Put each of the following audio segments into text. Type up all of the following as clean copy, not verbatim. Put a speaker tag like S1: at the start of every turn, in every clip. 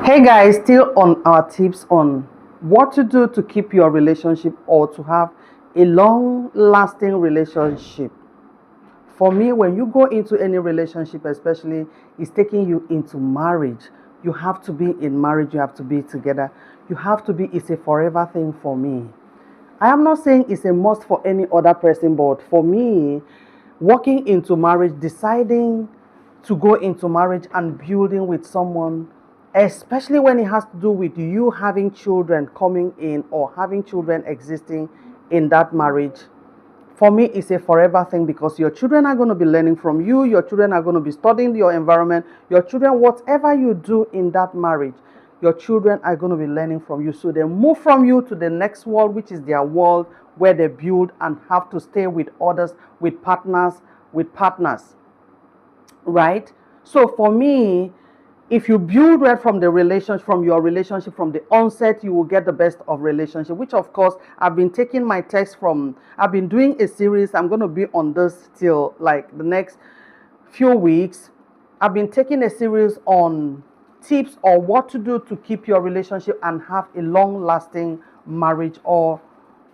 S1: Hey guys, still on our tips on what to do to keep your relationship or to have a long lasting relationship. For me, when you go into any relationship, especially, it's taking you into marriage. You have to be in marriage, you have to be together. You have to be, it's a forever thing for me. I am not saying it's a must for any other person, but for me, walking into marriage, deciding to go into marriage and building with someone, especially when it has to do with you having children coming in or having children existing in that marriage, for me, it's a forever thing because your children are going to be learning from you. Your children are going to be studying your environment. Your children, whatever you do in that marriage, your children are going to be learning from you. So they move from you to the next world, which is their world where they build and have to stay with others, with partners, right? So for me, if you build well from the relationship, from your relationship, from the onset, you will get the best of relationship, which of course I've been taking my text from, I've been doing a series. I'm going to be on this till like the next few weeks. I've been taking a series on tips or what to do to keep your relationship and have a long lasting marriage or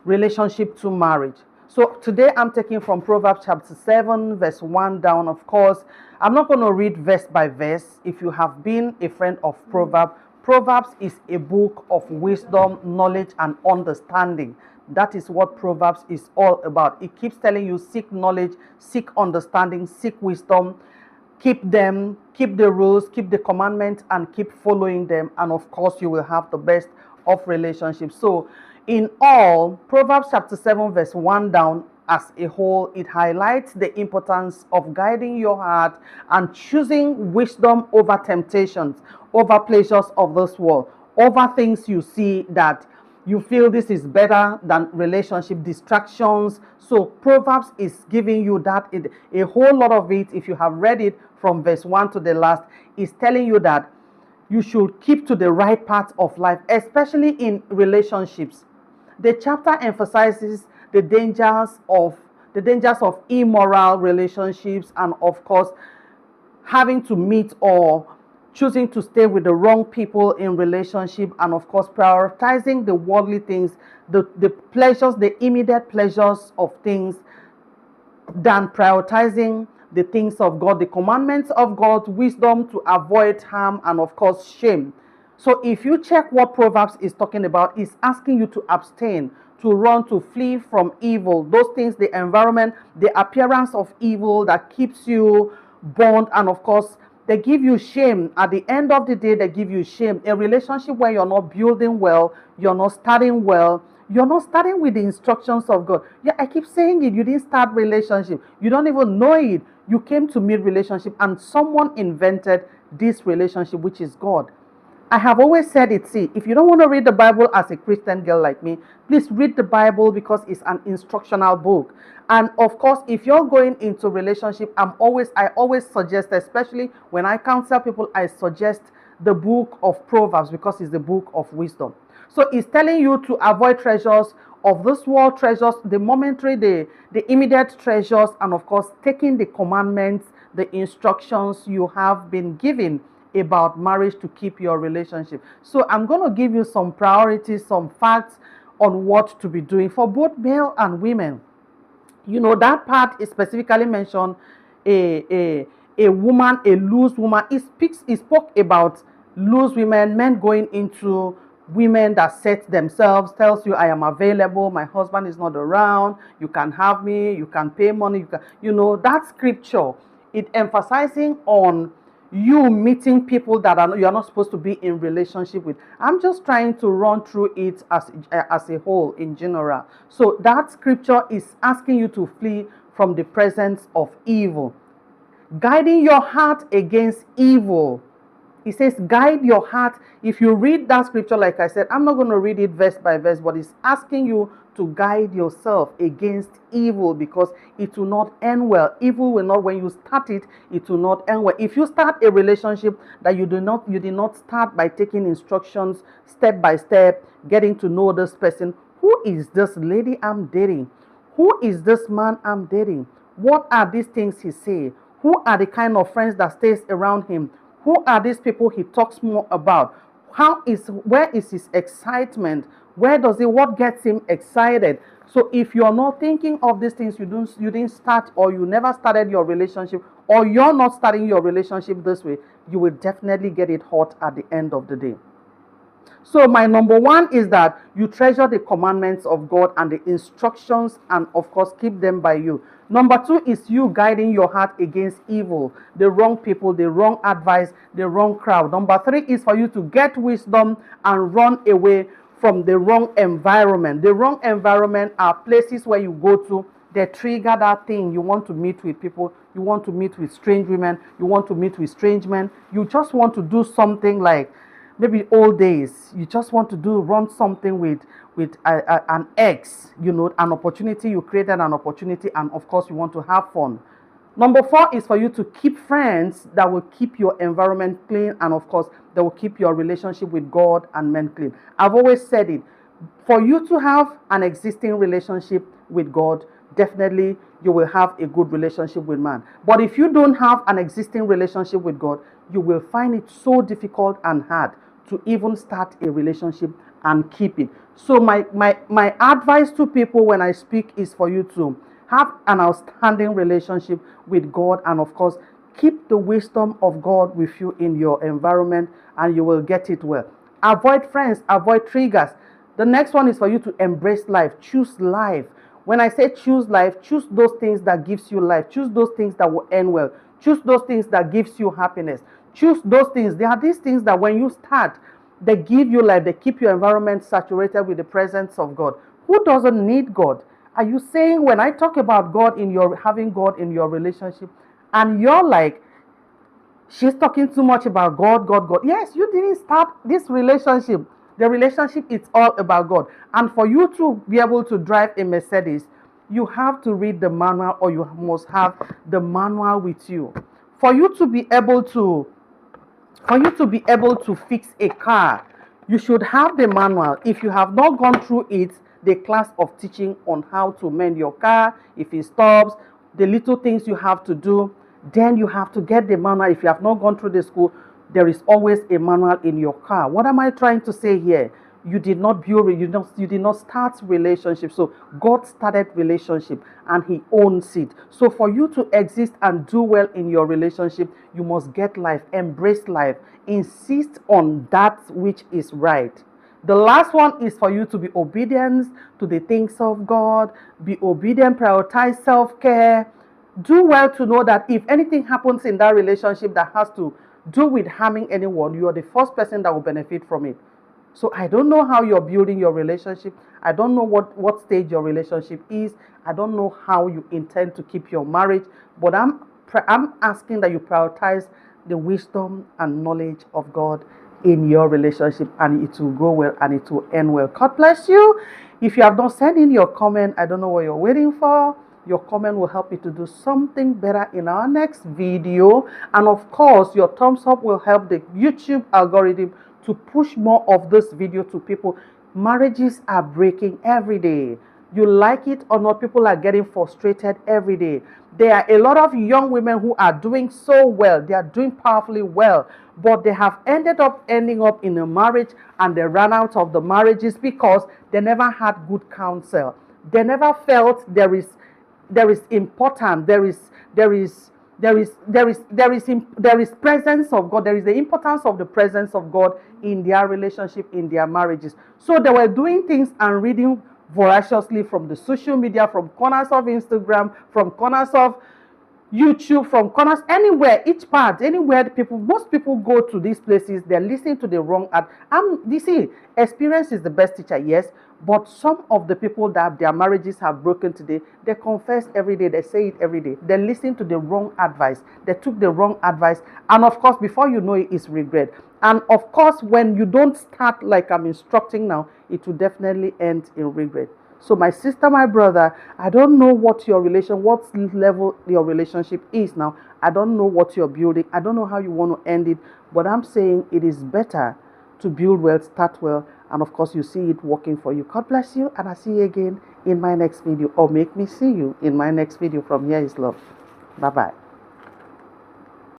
S1: relationship to marriage. So today I'm taking from Proverbs chapter 7, verse 1 down. Of course, I'm not going to read verse by verse. If you have been a friend of Proverbs, Proverbs is a book of wisdom, knowledge, and understanding. That is what Proverbs is all about. It keeps telling you seek knowledge, seek understanding, seek wisdom, keep them, keep the rules, keep the commandments, and keep following them. And of course, you will have the best of relationships. So in all, Proverbs chapter 7, verse 1 down, as a whole, it highlights the importance of guiding your heart and choosing wisdom over temptations, over pleasures of this world, over things you see that you feel this is better than relationship distractions. So Proverbs is giving you that, a whole lot of it. If you have read it from verse 1 to the last, is telling you that you should keep to the right path of life, especially in relationships. The chapter emphasizes the dangers of immoral relationships, and of course having to meet or choosing to stay with the wrong people in relationship, and of course prioritizing the worldly things, the pleasures, the immediate pleasures of things, than prioritizing the things of God, the commandments of God, wisdom to avoid harm, and of course shame. So if you check what Proverbs is talking about, it's asking you to abstain, to run, to flee from evil. Those things, the environment, the appearance of evil that keeps you bound, and of course they give you shame. At the end of the day, they give you shame. A relationship where you're not building well, you're not starting well, you're not starting with the instructions of God. Yeah, I keep saying it. You didn't start relationship. You don't even know it. You came to meet relationship, and someone invented this relationship, which is God. I have always said it. See, if you don't want to read the Bible as a Christian girl like me, please read the Bible because it's an instructional book. And of course, if you're going into relationship, I always suggest, especially when I counsel people, I suggest the book of Proverbs because it's the book of wisdom. So it's telling you to avoid treasures of this world, treasures, the momentary, the immediate treasures, and of course, taking the commandments, the instructions you have been given about marriage to keep your relationship. So I'm going to give you some priorities, some facts on what to be doing for both male and women. You know, that part is specifically mentioned a woman, a loose woman. It spoke about loose women, men going into women that set themselves, tells you I am available, my husband is not around, you can have me, you can pay money, that scripture, it emphasizing on you meeting people that you're not supposed to be in relationship with. I'm just trying to run through it as a whole in general. So that scripture is asking you to flee from the presence of evil, guiding your heart against evil. It says guide your heart. If you read that scripture, like I said, I'm not going to read it verse by verse, but it's asking you to guide yourself against evil because it will not end well. Evil will not, when you start it, it will not end well. If you start a relationship that you did not start by taking instructions step by step, getting to know this person. Who is this lady I'm dating? Who is this man I'm dating? What are these things he say? Who are the kind of friends that stays around him? Who are these people he talks more about? Where is his excitement? What gets him excited? So if you're not thinking of these things, you didn't start, or you never started your relationship, or you're not starting your relationship this way, you will definitely get it hot at the end of the day. So my number one is that you treasure the commandments of God and the instructions, and of course keep them by you. Number two is you guiding your heart against evil, the wrong people, the wrong advice, the wrong crowd. Number three is for you to get wisdom and run away from the wrong environment. The wrong environment are places where you go to, they trigger that thing. You want to meet with people, you want to meet with strange women, you want to meet with strange men, you just want to do something like maybe old days, you just want to run something with an ex, an opportunity, you created an opportunity, and of course you want to have fun. Number four is for you to keep friends that will keep your environment clean, and of course that will keep your relationship with God and men clean. I've always said it, for you to have an existing relationship with God, definitely you will have a good relationship with man. But if you don't have an existing relationship with God, you will find it so difficult and hard to even start a relationship and keep it. So my advice to people when I speak is for you to have an outstanding relationship with God, and of course keep the wisdom of God with you in your environment, and you will get it well. Avoid friends, avoid triggers. The next one is for you to embrace life. Choose life. When I say choose life, choose those things that gives you life. Choose those things that will end well. Choose those things that gives you happiness. Choose those things. There are these things that when you start, they give you life. They keep your environment saturated with the presence of God. Who doesn't need God? Are you saying when I talk about God having God in your relationship, and you're like, she's talking too much about God, God, God. Yes, you didn't start this relationship. The relationship is all about God. And for you to be able to drive a Mercedes, you have to read the manual, or you must have the manual with you. For you to be able to fix a car, you should have the manual. If you have not gone through it, the class of teaching on how to mend your car, if it stops, the little things you have to do, then you have to get the manual. If you have not gone through the school, there is always a manual in your car. What am I trying to say here? You did not build, you did not start relationship. So God started relationship and he owns it. So for you to exist and do well in your relationship, you must get life, embrace life, insist on that which is right. The last one is for you to be obedient to the things of God, be obedient, prioritize self-care. Do well to know that if anything happens in that relationship that has to do with harming anyone, you are the first person that will benefit from it. So I don't know how you're building your relationship. I don't know what stage your relationship is. I don't know how you intend to keep your marriage. But I'm asking that you prioritize the wisdom and knowledge of God in your relationship, and it will go well and it will end well. God bless you. If you have not sent in your comment, I don't know what you're waiting for. Your comment will help me to do something better in our next video. And of course, your thumbs up will help the YouTube algorithm to push more of this video to people. Marriages are breaking every day. You like it or not, people are getting frustrated every day. There are a lot of young women who are doing so well. They are doing powerfully well, but they have ending up in a marriage, and they ran out of the marriages because they never had good counsel. They never felt there is important, there is presence of God. There is the importance of the presence of God in their relationship, in their marriages. So they were doing things and reading voraciously from the social media, from corners of Instagram, from corners of YouTube, from corners, anywhere, each part, anywhere most people go to these places, they're listening to the wrong ad. You see, experience is the best teacher, yes, but some of the people that their marriages have broken today, they confess every day, they say it every day. They listen to the wrong advice. They took the wrong advice, and of course, before you know it, it's regret. And of course, when you don't start like I'm instructing now, it will definitely end in regret. So my sister, my brother, I don't know what level your relationship is now. I don't know what you're building. I don't know how you want to end it. But I'm saying it is better to build well, start well, and of course you see it working for you. God bless you, and I'll see you again in my next video, or make me see you in my next video from Here Is Love. Bye-bye.